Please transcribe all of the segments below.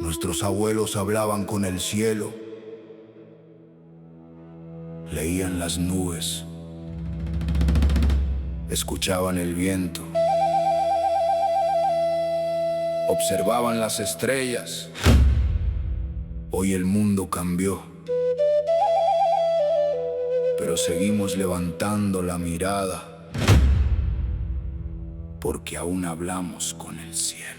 Nuestros abuelos hablaban con el cielo, leían las nubes, escuchaban el viento, observaban las estrellas. Hoy el mundo cambió, pero seguimos levantando la mirada, porque aún hablamos con el cielo.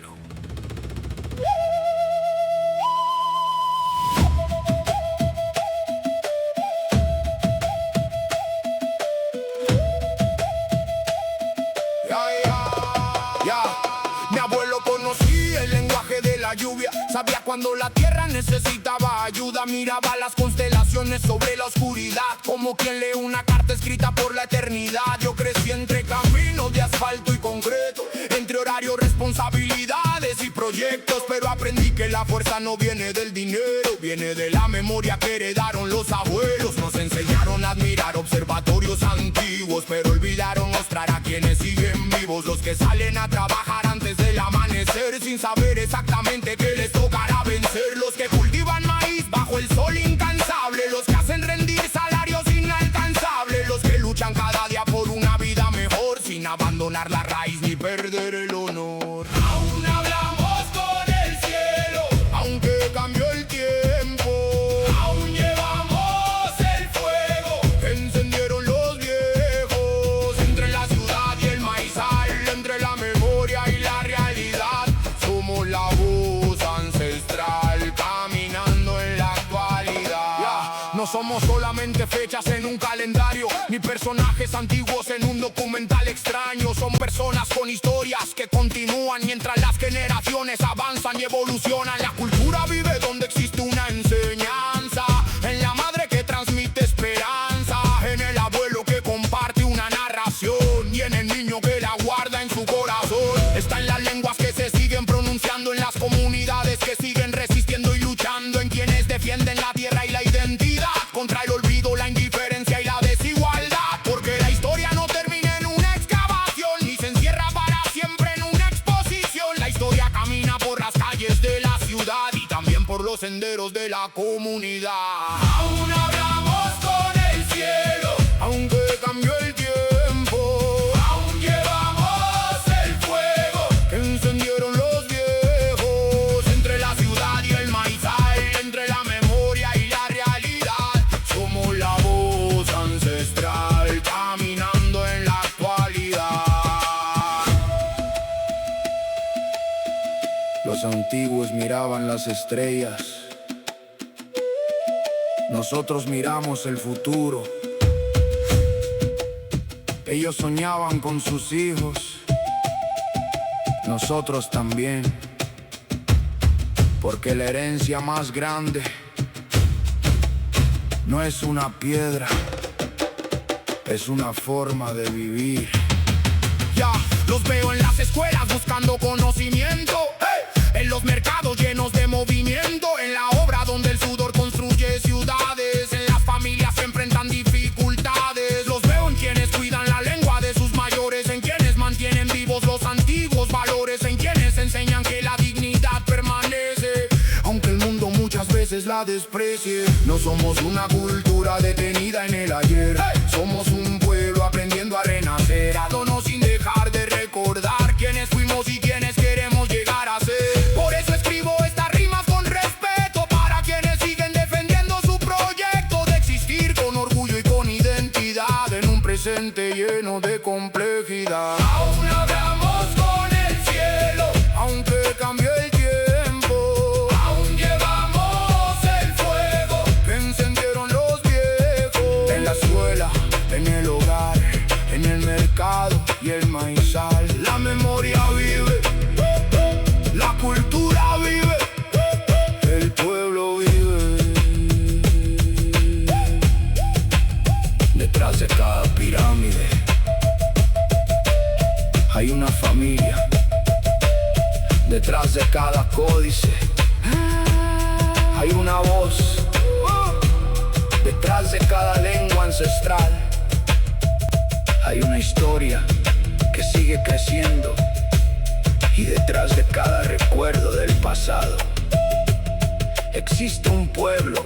Mi abuelo conocía el lenguaje de la lluvia, sabía cuando la tierra necesitaba ayuda. Miraba las constelaciones sobre la oscuridad, como quien lee una carta escrita por la eternidad. Yo crecí entre caminos de asfalto y concreto, entre horarios, responsabilidades y proyectos, pero aprendí que la fuerza no viene del dinero, viene de la memoria que heredaron los abuelos. Nos enseñaron a admirar observatorios antiguos, pero olvidaron mostrar a quienes siguen vivos. Los que salen a trabajar antes del amanecer, sin saber exactamente qué les tocará vencer. Los que cultivan maíz bajo el sol incansable, los que hacen rendir salarios inalcanzables, los que luchan cada día por una vida mejor, sin abandonar la raíz ni perder el honor. Aún hablamos con el cielo, aunque cambió el tiempo. Aún llevamos el fuego que encendieron los viejos, entre la ciudad y el maizal, entre la memoria y la realidad. Somos la voz ancestral caminando en la actualidad. No somos solamente fechas en un calendario, ni personajes antiguos en un documental extraño. Son personas con historias que continúan mientras las generaciones avanzan y evolucionan. La cultura vive donde existe una enseñanza, en la madre que transmite esperanza, en el abuelo que comparte una narración y en el niño que la guarda en su corazón. Está en las lenguas que se siguen pronunciando, en las comunidades que siguen resistiendo y luchando, en quienes defienden la tierra y la identidad contra el olvido, la indiferencia y la desigualdad. Porque la historia no termina en una excavación, ni se encierra para siempre en una exposición. La historia camina por las calles de la ciudad y también por los senderos de la comunidad. Aún hablamos con el cielo, aunque cambió el tiempo. Aún llevamos el fuego que encendieron los viejos, entre la ciudad y el maizal, entre la memoria y la realidad. Somos la voz ancestral caminando en la actualidad. Los antiguos miraban las estrellas, nosotros miramos el futuro. Ellos soñaban con sus hijos, nosotros también, porque la herencia más grande no es una piedra, es una forma de vivir. Ya, los veo en las escuelas buscando conocimiento, en los mercados llenos de movimiento, en la obra donde el sudor construye ciudades, en las familias que enfrentan dificultades. Los veo en quienes cuidan la lengua de sus mayores, en quienes mantienen vivos los antiguos valores, en quienes enseñan que la dignidad permanece, aunque el mundo muchas veces la desprecie. No somos una cultura detenida en el ayer, somos un pueblo aprendiendo a renacer, dándonos sin dejar de recordar quiénes fuimos y quiénes queremos llegar a ser. Por eso escribo estas rimas con respeto para quienes siguen defendiendo su proyecto de existir con orgullo y con identidad en un presente lleno de complejidad. Aún hablamos con el cielo, aunque cambió el tiempo. Aún llevamos el fuego que encendieron los viejos, En la escuela, en el hogar, en el mercado y el maizal. la memoria vive, la cultura vive, El pueblo vive. Detrás de cada pirámide hay una familia. Detrás de cada códice hay una voz. Detrás de cada lengua ancestral hay una historia que sigue creciendo, y detrás de cada recuerdo del pasado Existe un pueblo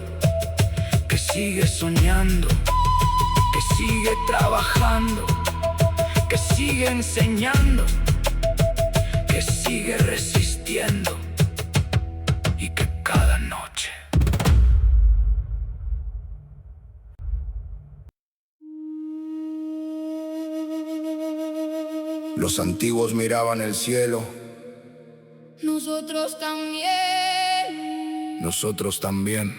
que sigue soñando, que sigue trabajando, que sigue enseñando, que sigue resistiendo y que cada noche los antiguos miraban el cielo. Nosotros también. Nosotros también.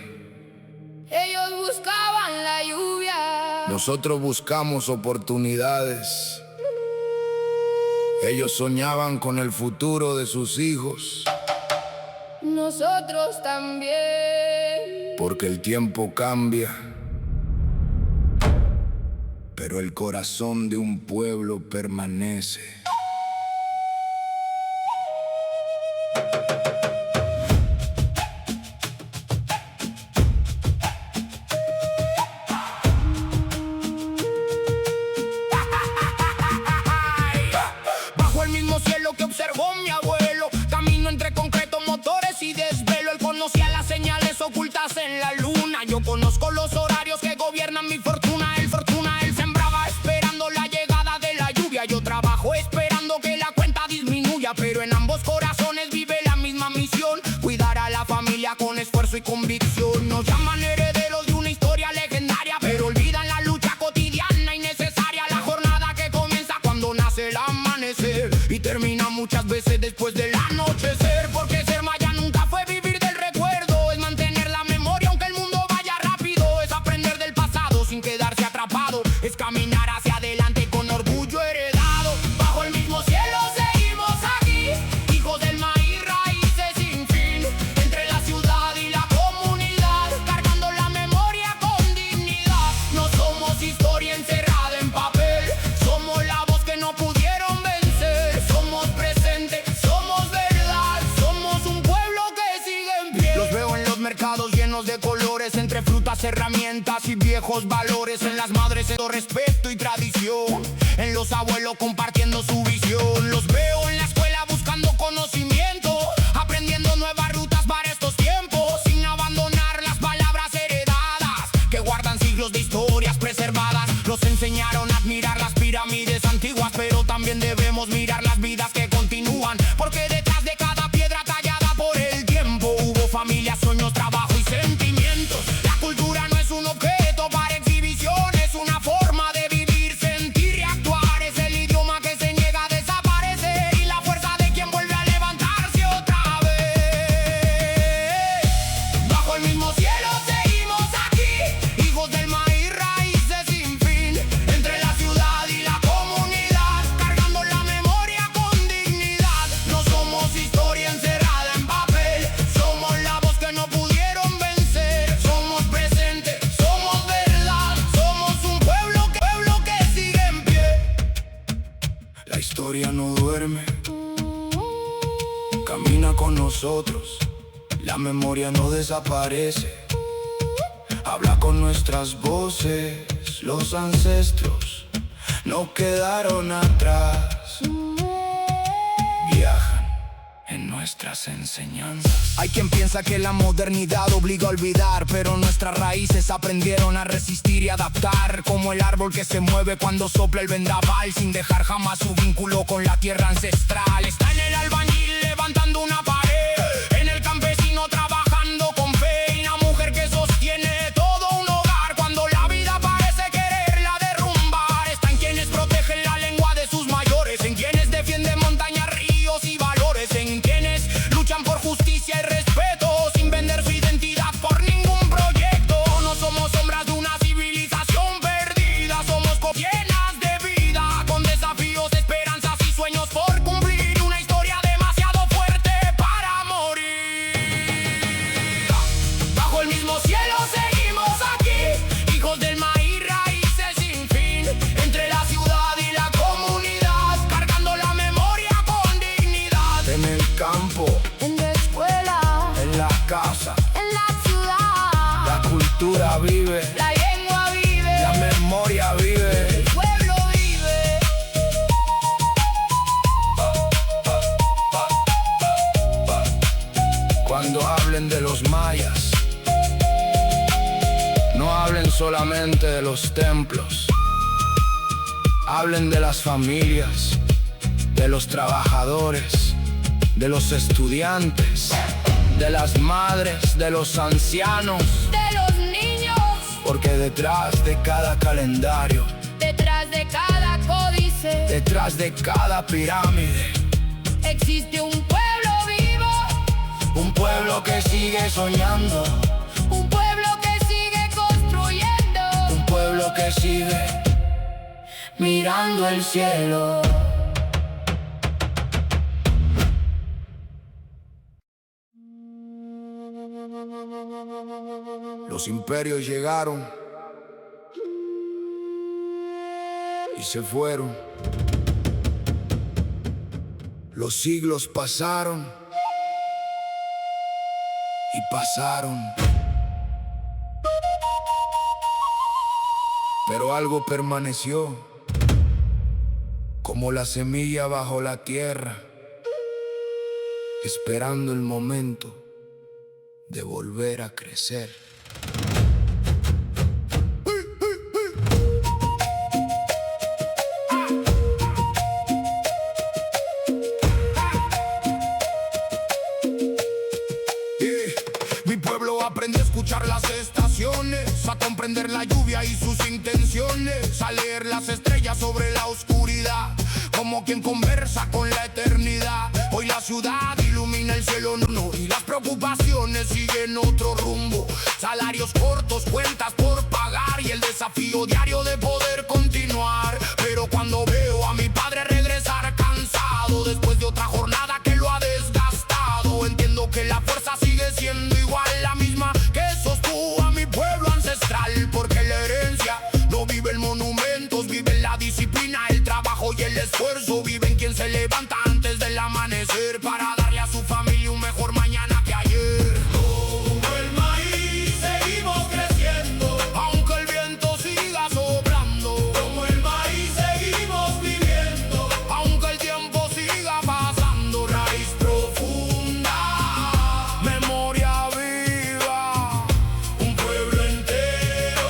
Ellos buscaban la lluvia. Nosotros buscamos oportunidades. Ellos soñaban con el futuro de sus hijos. Nosotros también. Porque el tiempo cambia, pero el corazón de un pueblo permanece. Bajo el mismo cielo que observó mi abuelo, camino entre concreto, motores y desvelo. Él conocía las señales ocultas en la luna. Yo conozco los horarios que gobiernan mi fortuna. Él sembraba esperando la llegada de la lluvia. Yo trabajo esperando que la cuenta disminuya. Pero en ambos corazones vive la misma misión: cuidar a la familia con esfuerzo y convicción. Nos llaman herederos de una historia legendaria, pero olvidan la lucha cotidiana y necesaria. La jornada que comienza cuando nace el amanecer y termina muchas veces después del anochecer. Porque ser maya nunca fue vivir del recuerdo, es mantener la memoria aunque el mundo vaya rápido. Es aprender del pasado sin quedarse atrapado, es caminar hacia adelante con orgullo heredado. Bajo el mismo cielo seguimos aquí, hijos del maíz, raíces sin fin. Entre la ciudad y la comunidad, cargando la memoria con dignidad. No somos historia encerrada en papel, somos la voz que no pudieron vencer. Somos presente, somos verdad, somos un pueblo que sigue en pie. Los veo en los mercados llenos de colores, entre frutas, herramientas y viejos valores. En las madres respeto y tradición, en los abuelos compartiendo su visión. Los veo en la escuela buscando conocimiento, aprendiendo nuevas rutas para estos tiempos, sin abandonar las palabras heredadas que guardan siglos de historias preservadas. Nos enseñaron a admirar las pirámides antiguas, pero también debemos mirar las vidas que continúan, porque detrás de cada piedra tallada por el tiempo hubo familias, sueños, trabajo y sentimientos. La cultura no es un objeto para exhibición, es una forma de vivir, sentir y actuar. Es el idioma que se niega a desaparecer y la fuerza de quien vuelve a levantarse otra vez. Bajo el mismo cielo seguimos aquí, hijos del maíz, raíces sin fin. Entre la ciudad y la comunidad, cargando la memoria con dignidad. No somos historia encerrada en papel, somos la voz que no pudieron vencer. Somos presente, somos verdad, somos un pueblo que sigue en pie. La historia no duerme, camina con nosotros. La memoria no desaparece, habla con nuestras voces. Los ancestros no quedaron atrás, viajan en nuestras enseñanzas. Hay quien piensa que la modernidad obliga a olvidar, pero nuestras raíces aprendieron a resistir y adaptar. Como el árbol que se mueve cuando sopla el vendaval, sin dejar jamás su vínculo con la tierra ancestral. Está en el albañil levantando una pared, en el campesino trabajando con fe, y la mujer que sostiene todo un hogar cuando la vida parece quererla derrumbar. Está en quienes protegen la lengua de sus mayores, en quienes defienden montañas, ríos y valores, en quienes luchan por justicia y respeto, sin vender su identidad por ningún proyecto. No somos sombras de una civilización perdida, somos llenas de vida, con desafíos, esperanzas y sueños por cumplir. Una historia demasiado fuerte para morir. Bajo el mismo cielo seguimos aquí, hijos del maíz, raíces sin fin. Entre la ciudad y la comunidad, cargando la memoria con dignidad. En el campo, En la escuela, en la casa, en la ciudad, la cultura vive, la lengua vive, la memoria vive. el pueblo vive. Cuando hablen de los mayas, hablen solamente de los templos. Hablen de las familias, de los trabajadores, de los estudiantes, de las madres, de los ancianos, de los niños, porque detrás de cada calendario, detrás de cada códice, detrás de cada pirámide, existe un pueblo vivo, un pueblo que sigue soñando, un pueblo que sigue construyendo, un pueblo que sigue mirando el cielo. Los imperios llegaron y se fueron. Los siglos pasaron y pasaron. Pero algo permaneció, como la semilla bajo la tierra, esperando el momento de volver a crecer. Mi pueblo aprende a escuchar las estaciones, a comprender la lluvia y sus intenciones, a leer las estrellas sobre la oscuridad, como quien conversa con la eternidad. Hoy la ciudad ilumina el cielo, no, y las preocupaciones siguen otro rumbo. Salarios cortos, cuentas por pagar y el desafío diario de poder continuar. Pero cuando veo a mi padre regresar cansado después de otra jornada que lo ha desgastado, entiendo que la fuerza sigue siendo igual, la misma que sostuvo a mi pueblo ancestral. Porque la herencia no vive en monumentos, vive en la disciplina, el trabajo y el esfuerzo. Vive en quien se levanta antes del amanecer para darle a su familia un mejor mañana que ayer. Como el maíz seguimos creciendo, aunque el viento siga soplando. Como el maíz seguimos viviendo, aunque el tiempo siga pasando. Raíz profunda, memoria viva, un pueblo entero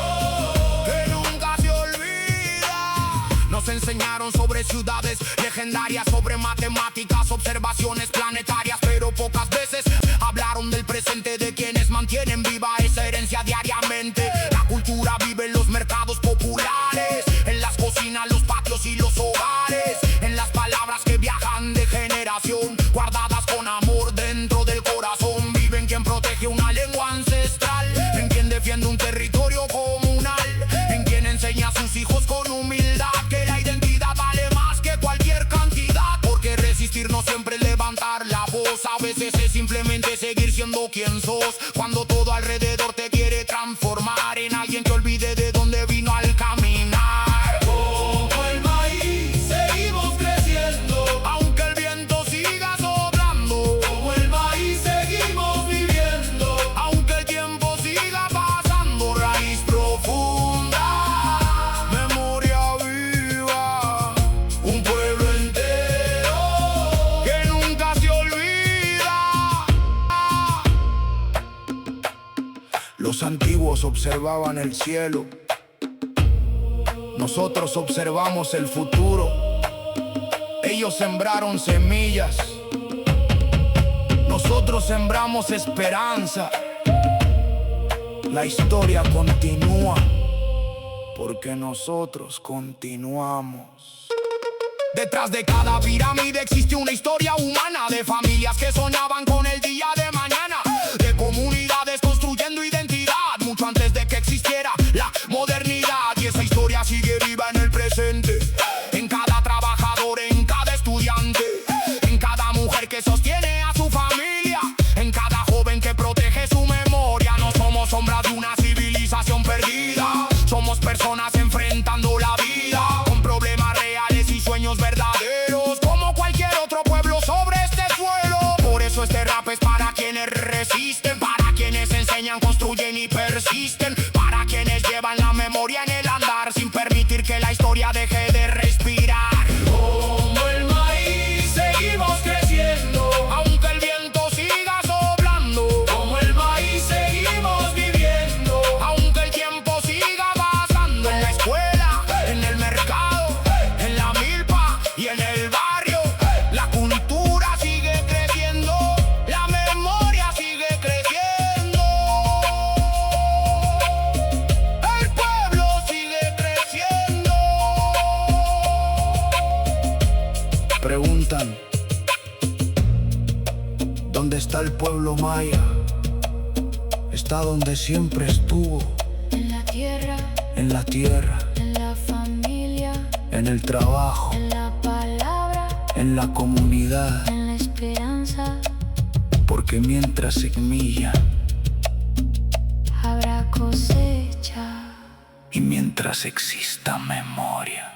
que nunca se olvida. Nos enseñaron sobre ciudades legendarias, sobre matemáticas, observaciones planetarias, pero pocas veces hablaron del presente, de quienes mantienen viva esa herencia diariamente. La cultura vive en los mercados populares, en las cocinas, los patios y los hogares, en las palabras que viajan de generación, guardadas con amor dentro del corazón. Vive en quien protege una lengua ancestral, en quien defiende un territorio comunal, en quien enseña a sus hijos con humildad que la identidad vale más que cualquier cantidad. Porque resistir no siempre es levantar la voz, a veces es simplemente seguir siendo quien sos. Cuando todo alrededor te quiere transformar en alguien que olvide de dónde vino al caminar. Como el maíz seguimos creciendo, aunque el viento siga soplando. Como el maíz seguimos viviendo, aunque el tiempo siga pasando. Raíz profunda, memoria viva, un pueblo entero que nunca se olvida. Los antiguos observaban el cielo, nosotros observamos el futuro. Ellos sembraron semillas, nosotros sembramos esperanza. La historia continúa, porque nosotros continuamos. Detrás de cada pirámide existe una historia humana, de familias que soñaban con el día de mañana, de comunidades construyendo identidad mucho antes de que existiera la modernidad. Y esa historia sigue viva en el presente, en cada trabajador, en cada estudiante, en cada mujer que sostiene a su familia, en cada joven que protege su memoria. No somos sombra de una civilización perdida, somos personas enfrentando la vida con problemas reales y sueños verdaderos, como cualquier otro pueblo sobre este suelo. Por eso este rap es para quienes resisten, para quienes enseñan, construyen y persisten, para quienes llevan la memoria en el andar sin permitir que la historia deje de respirar. Como el maíz seguimos creciendo, ¿Dónde está el pueblo maya? Está donde siempre estuvo. En la tierra, En la tierra, en la familia, en el trabajo, en la palabra, en la comunidad. en la esperanza, Porque mientras semilla habrá cosecha. y mientras exista memoria.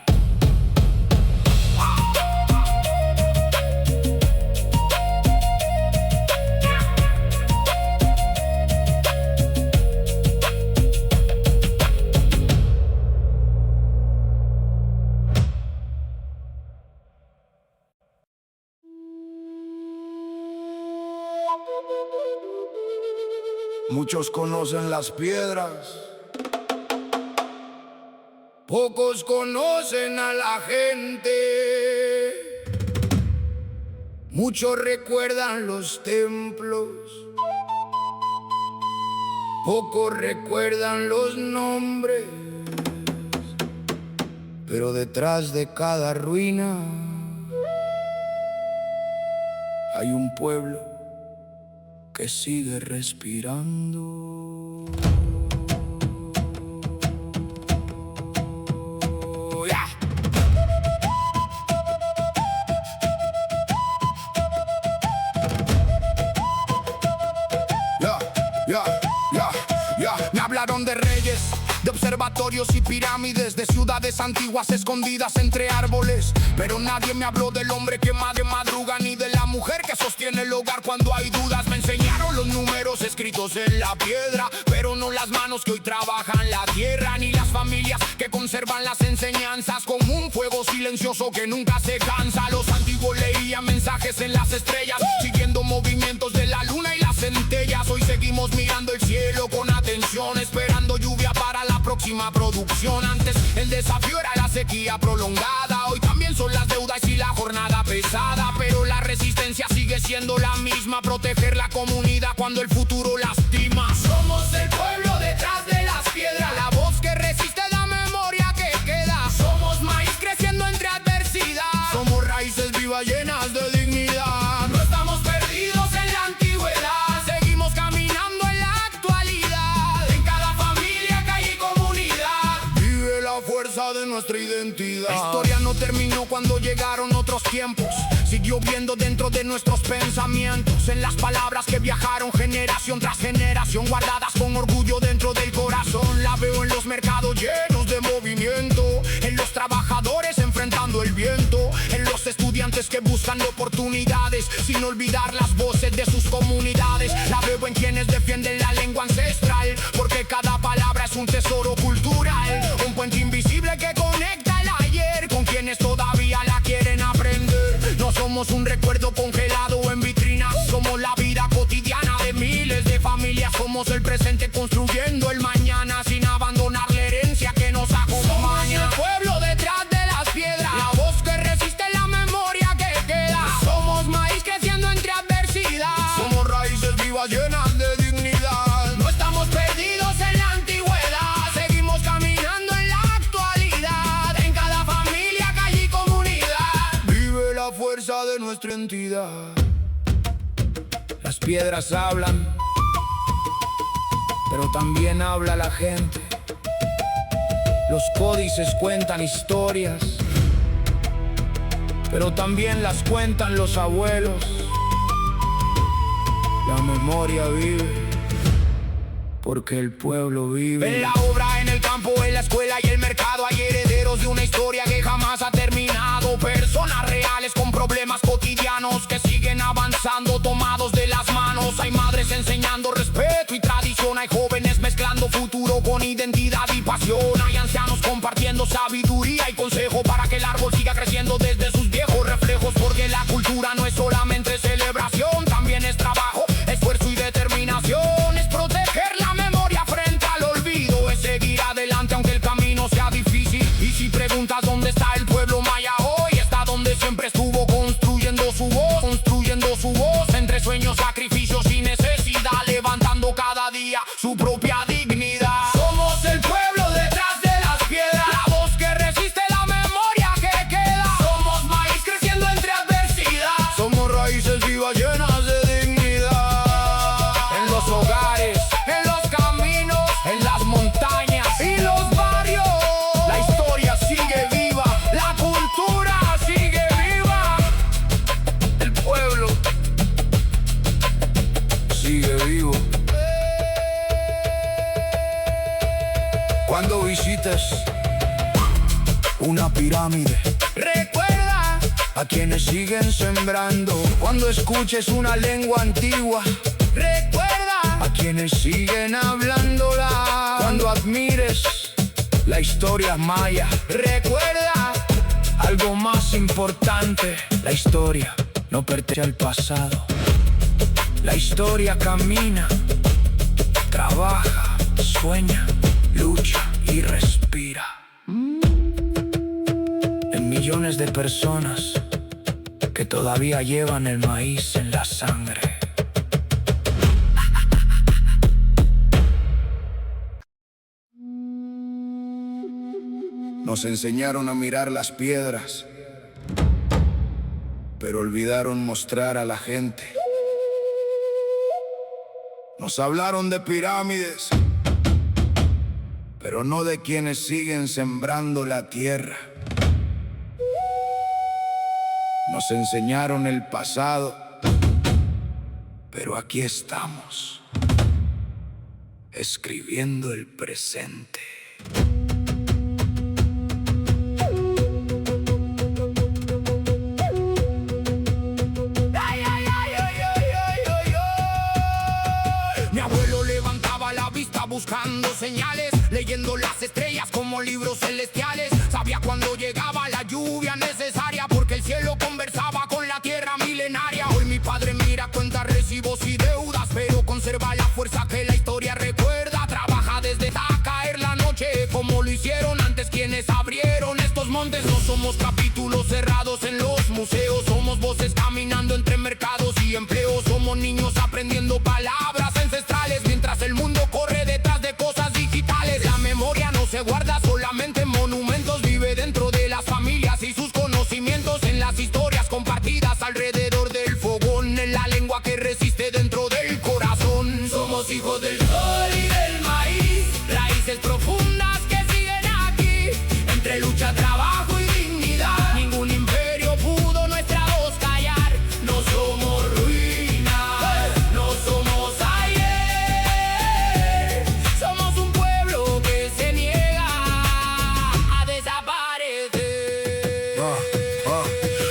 Muchos conocen las piedras, pocos conocen a la gente. Muchos recuerdan los templos, pocos recuerdan los nombres. Pero detrás de cada ruina hay un pueblo que sigue respirando. Yeah. Me hablaron de reyes, de observatorios y pirámides, de ciudades antiguas escondidas entre árboles. Pero nadie me habló del hombre que más de madruga, ni de la mujer que sostiene el hogar cuando hay dudas. Me enseñaron los números escritos en la piedra, pero no las manos que hoy trabajan la tierra, ni las familias que conservan las enseñanzas con un fuego silencioso que nunca se cansa. Los antiguos leían mensajes en las estrellas, siguiendo movimientos de la luna y las centellas. Hoy seguimos mirando el cielo con atención, esperando lluvia para la próxima producción. Antes el desafío era la sequía prolongada, hoy también son las deudas y la jornada pesada. Pero la resistencia sigue siendo la misma, proteger la comunidad cuando el futuro lastima. Somos el pueblo detrás de las piedras, la voz que resiste, la memoria que queda. Somos maíz creciendo entre adversidad, somos raíces vivas llenas de dignidad. No estamos perdidos en la antigüedad, seguimos caminando en la actualidad. En cada familia, calle y comunidad vive la fuerza de nuestra identidad. La historia no terminó cuando llegaron otros tiempos, siguió viendo dentro de nuestros pensamientos, en las palabras que viajaron generación tras generación, guardadas con orgullo dentro del corazón. La veo en los mercados llenos de movimiento, en los trabajadores enfrentando el viento, en los estudiantes que buscan oportunidades, sin olvidar las voces de sus comunidades. La veo en quienes defienden la lengua ancestral, porque cada palabra es un tesoro cultural, un puente invisible que conecta el ayer con quienes todavía la quieren aprender. No somos un recuerdo congelado en vitrina, somos la vida cotidiana de miles de familias. Somos el presente construyendo el mañana, sin abandonar la herencia que nos acompaña. Somos el pueblo detrás de las piedras, la voz que resiste, la memoria que queda. Somos maíz creciendo entre adversidad, somos raíces vivas llenas de dignidad. No estamos perdidos en la antigüedad, seguimos caminando en la actualidad. En cada familia, calle y comunidad vive la fuerza de nuestra entidad. Las piedras hablan, pero también habla la gente. Los códices cuentan historias, pero también las cuentan los abuelos. La memoria vive, porque el pueblo vive. En la obra, en el campo, en la escuela y el mercado hay herederos de una historia que jamás ha terminado. Personas reales con problemas cotidianos que siguen avanzando tomados de las manos. Hay madres enseñando respeto y tradición, hay jóvenes mezclando futuro con identidad y pasión. Hay ancianos compartiendo sabiduría y consejo para que el árbol siga creciendo desde sus viejos reflejos. Porque la cultura no es solamente celebración, también es trabajo, esfuerzo y determinación. Es proteger la memoria frente al olvido, es seguir adelante aunque el camino sea difícil. Y si preguntas dónde está el pueblo maya hoy, está donde siempre estuvo, construyendo su voz entre sueños, sacrificios y necesidad, levantando cada día su propia dignidad. Somos el pueblo detrás de las piedras, la voz que resiste, la memoria necesites una pirámide. Recuerda A quienes siguen sembrando cuando escuches una lengua antigua. Recuerda A quienes siguen hablándola cuando admires la historia maya. Recuerda Algo más importante, la historia no pertenece al pasado. La historia camina, trabaja, sueña, lucha y respira. En millones de personas que todavía llevan el maíz en la sangre. Nos enseñaron a mirar las piedras, pero olvidaron mostrar a la gente. Nos hablaron de pirámides, pero no de quienes siguen sembrando la tierra. Nos enseñaron el pasado, pero aquí estamos, escribiendo el presente. Mi abuelo levantaba la vista buscando señales, leyendo las estrellas como libros celestiales. Sabía cuando llegaba la lluvia necesaria, porque el cielo conversaba con la tierra milenaria. Hoy mi padre mira, cuenta recibos y deudas, pero conserva la fuerza que la historia recuerda. Trabaja desde a caer la noche, como lo hicieron antes quienes abrieron estos montes. No somos capítulos cerrados en los museos, somos voces caminando entre mercados y empleos. Somos niños aprendiendo palabras ancestrales, mientras el mundo corre detrás de cosas digitales. La memoria no se guarda solamente en monumentos, vive dentro de las familias y sus conocimientos, en las historias compartidas alrededor del fogón, en la lengua que resiste dentro del corazón. Somos hijos del sol y del maíz, raíces profundas que siguen aquí, entre lucha, trabajo y dignidad. Ningún imperio pudo nuestra voz callar. No somos ruinas, no somos ayer. Somos un pueblo que se niega a desaparecer.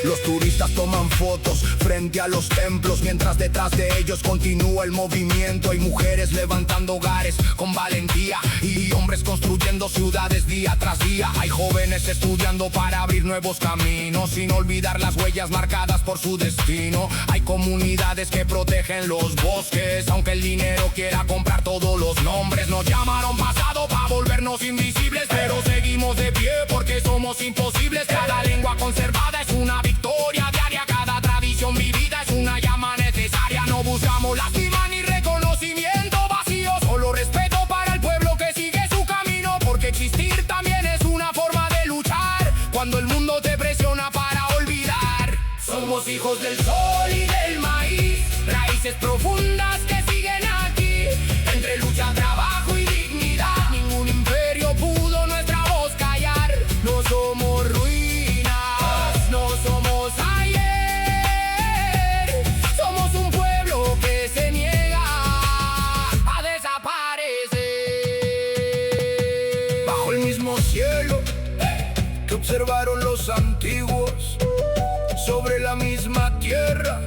Los turistas toman fotos frente a los templos, mientras detrás de ellos continúa el movimiento. Hay mujeres levantando hogares con valentía y hombres construyendo ciudades día tras día. Hay jóvenes estudiando para abrir nuevos caminos, sin olvidar las huellas marcadas por su destino. Hay comunidades que protegen los bosques, aunque el dinero quiera comprar todos los nombres. Nos llamaron pasado para volvernos invisibles, pero seguimos de pie porque somos imposibles. Cada lengua conservada es una victoria diaria, cada tradición vivida es una llama necesaria. No buscamos lástima ni reconocimiento vacío, solo respeto para el pueblo que sigue su camino, porque existir también es una forma de luchar cuando el mundo te presiona para olvidar. Somos hijos del sol y del maíz, raíces profundas que siguen aquí, entre lucha, trabajo y dignidad. Ningún imperio pudo nuestra voz callar. No somos ruinas, no somos ayer. Somos un pueblo que se niega a desaparecer. Bajo el mismo cielo que observaron los antiguos, sobre la misma tierra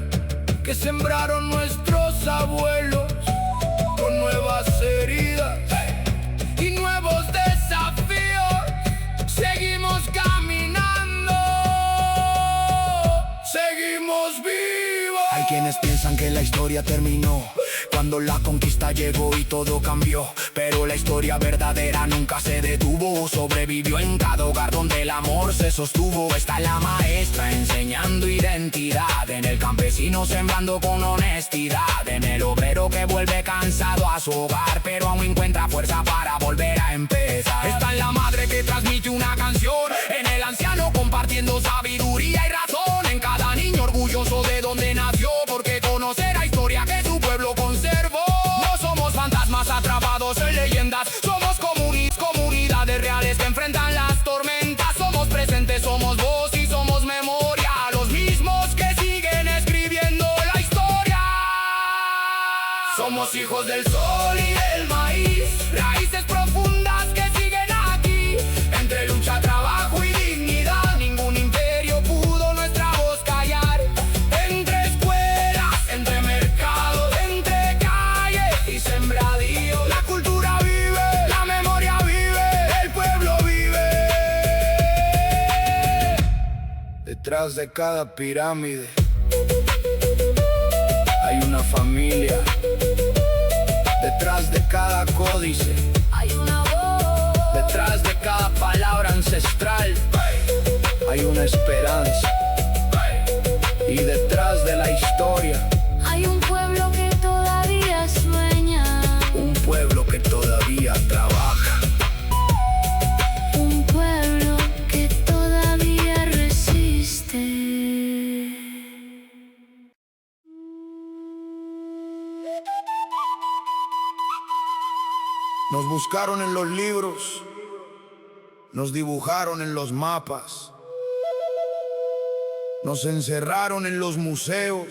que sembraron nuestros abuelos, con nuevas heridas y nuevos desafíos, seguimos caminando, seguimos vivos. Hay quienes piensan que la historia terminó cuando la conquista llegó y todo cambió, pero la historia verdadera nunca se detuvo. Sobrevivió en cada hogar donde el amor se sostuvo. Está la maestra enseñando identidad, en el campesino sembrando con honestidad, en el obrero que vuelve cansado a su hogar, pero aún encuentra fuerza para volver a empezar. Está en la madre que transmite una canción, en el anciano compartiendo sabiduría y razón, en cada niño orgulloso de donde nació, porque conoce la historia que su pueblo conservó. No somos fantasmas atrapados en leyendas, somos comunidades reales que enfrentan las tormentas. Somos presentes, somos voz y somos memoria, los mismos que siguen escribiendo la historia. Somos hijos del sol y del maíz, raíces profundas que siguen aquí, Detrás de cada pirámide hay una familia. Detrás de cada códice Hay una voz. detrás de cada palabra ancestral hay una esperanza. Y detrás de la historia Hay un pueblo que todavía sueña. un pueblo que todavía trabaja. Un pueblo que todavía resiste. Nos buscaron en los libros, nos dibujaron en los mapas, nos encerraron en los museos,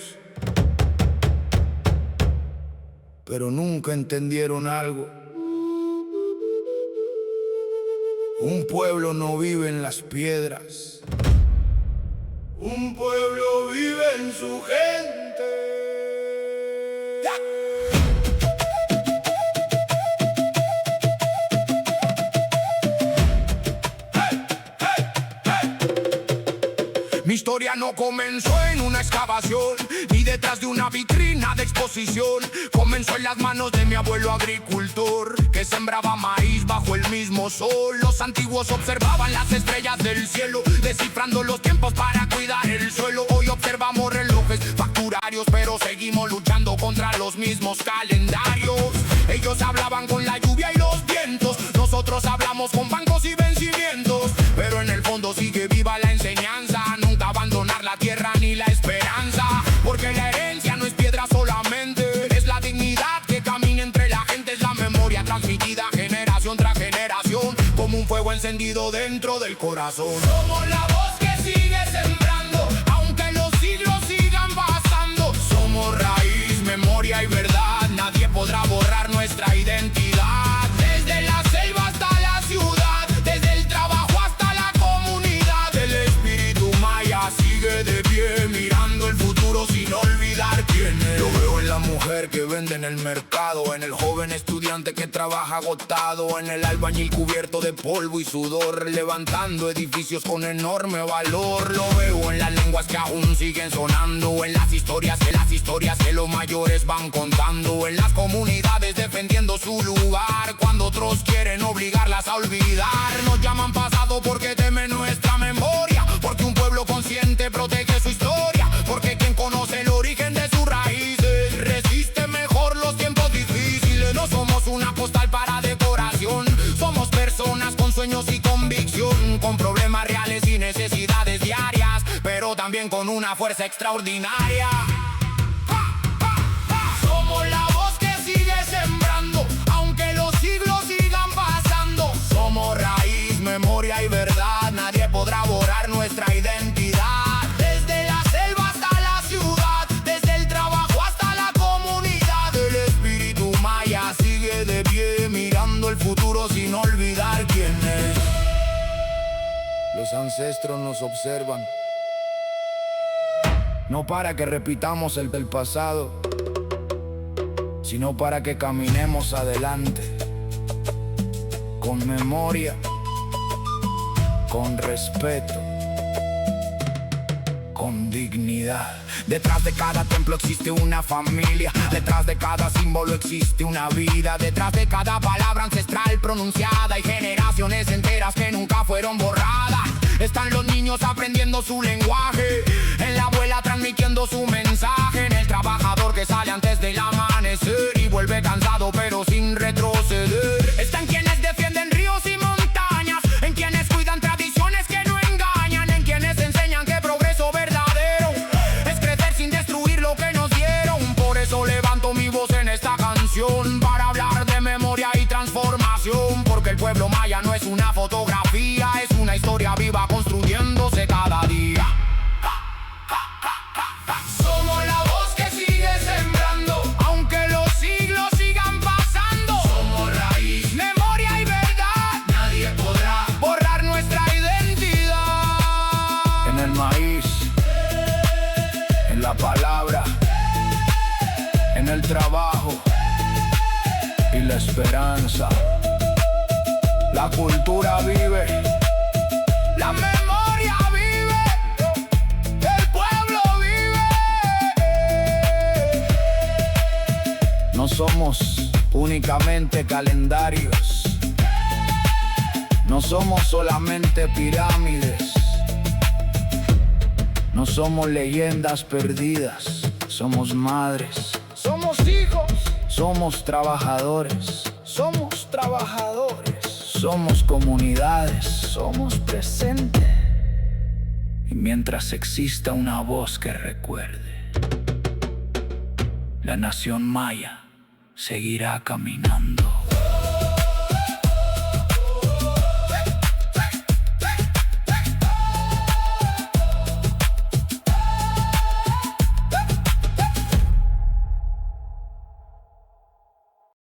pero nunca entendieron algo. Un pueblo no vive en las piedras, un pueblo vive en su gente. Mi historia no comenzó en una excavación, ni detrás de una vitrina de exposición. Comenzó en las manos de mi abuelo agricultor, que sembraba maíz bajo el mismo sol. Los antiguos observaban las estrellas del cielo, descifrando los tiempos para cuidar el suelo. Hoy observamos relojes facturarios, pero seguimos luchando contra los mismos calendarios. Ellos hablaban con la lluvia y los vientos, nosotros hablamos con bancos y vencimientos. Pero en el fondo sigue viva la enseñanza, nunca abandonar la tierra ni la esperanza. Porque la herencia no es piedra solamente, es la dignidad que camina entre la gente. Es la memoria transmitida generación tras generación, como un fuego encendido dentro del corazón. Somos la voz que sigue sembrando, aunque los siglos sigan pasando. Somos raíz, memoria y verdad, nadie podrá borrar nuestra identidad. Desde la selva hasta la ciudad, desde el trabajo hasta la comunidad, el espíritu maya sigue de pie, mirando el futuro sin olvidar quién es. Lo veo en la mujer que vende en el mercado, en el joven estudiante que trabaja agotado, en el albañil cubierto de polvo y sudor, levantando edificios con enorme valor. Lo veo en las lenguas que aún siguen sonando, en las historias que los mayores van contando, en las comunidades defendiendo su lugar, cuando otros quieren obligarlas a olvidar. Nos llaman pasado porque temen nuestra memoria, porque un pueblo consciente protege su historia, porque quien conoce el origen de sus raíces resiste mejor los tiempos difíciles. No somos una postal para decoración, somos personas con sueños y convicción, con problemas reales y necesidades diarias, pero también con una fuerza extraordinaria. Somos la voz que sigue sembrando, aunque los siglos sigan pasando. Somos raíz, memoria y verdad, nadie podrá borrar nuestra identidad. Desde la selva hasta la ciudad, desde el trabajo hasta la comunidad, el espíritu maya sigue de pie, mirando el futuro sin olvidar quién es. Los ancestros nos observan, no para que repitamos el del pasado, sino para que caminemos adelante, con memoria, con respeto, con dignidad. Detrás de cada templo existe una familia, detrás de cada símbolo existe una vida, detrás de cada palabra ancestral pronunciada hay generaciones enteras que nunca fueron borradas. Están los niños aprendiendo su lenguaje, en la abuela transmitiendo su mensaje, en el trabajador que sale antes del amanecer y vuelve cansado pero sin retroceder. Están quienes defienden ríos y montañas, en quienes cuidan tradiciones que no engañan, en quienes enseñan que progreso verdadero es crecer sin destruir lo que nos dieron. Por eso levanto mi voz en esta canción, para hablar de memoria y transformación, porque el pueblo maya no es una fotografía, es una historia viva construyéndose cada día. Somos la voz que sigue sembrando, aunque los siglos sigan pasando. Somos raíz, memoria y verdad, nadie podrá borrar nuestra identidad. En el maíz, en la palabra, en el trabajo y la esperanza. La cultura vive, la memoria vive, somos únicamente calendarios. No somos solamente pirámides. No somos leyendas perdidas. Somos madres. Somos hijos. Somos trabajadores. Somos trabajadores. Somos comunidades. Somos presente. Y mientras exista una voz que recuerde, la nación maya seguirá caminando.